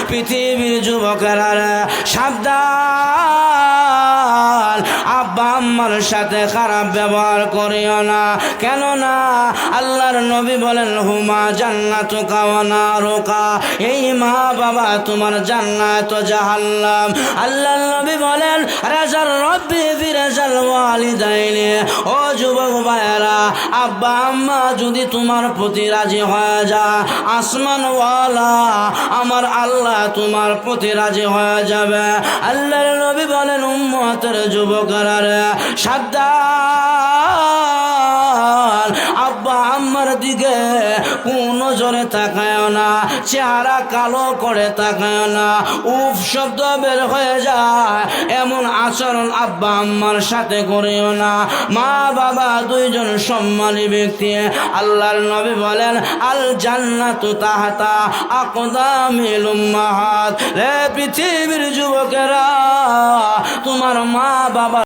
পৃথিবীর যুবকেরা সাবধান, আব্বা আম্মার সাথে খারাপ ব্যবহার করিও না। কেননা আল্লাহর নবী বলেন হুমা জান্নাতুকা ওয়া নারুকা, এই মা বাবা তোমার জান্নাত ও জাহান্নাম। আল্লাহর নবী বলেন রাজার রব্বি ফি রাজাল ওয়ালিদাইনি, ও যুবক ভাইয়েরা, আব্বা আম্মা যদি তোমার প্রতি রাজি হয়ে যায়, আসমানওয়ালা আমার আল্লাহ তোমার প্রতি রাজি হয়ে যাবে। আল্লাহর নবী বলেন উম্মতের যুবকেরা সাবধান, আব্বা আম্মার দিকে কোন জোরে তাকায় না, চেহারা কালো করে তাকায় না, উফ শব্দ বের হয়ে যায় এমন আচরণ আব্বা আম্মার সাথে করিও না। মা বাবা দুইজন সম্মানী ব্যক্তি, আল্লাহর নবী বলেন আল জান্নাতু তাহতা আকদামিল উম্মাহাত। রে পৃথিবীর যুবকেরা, তোমার মা বাবা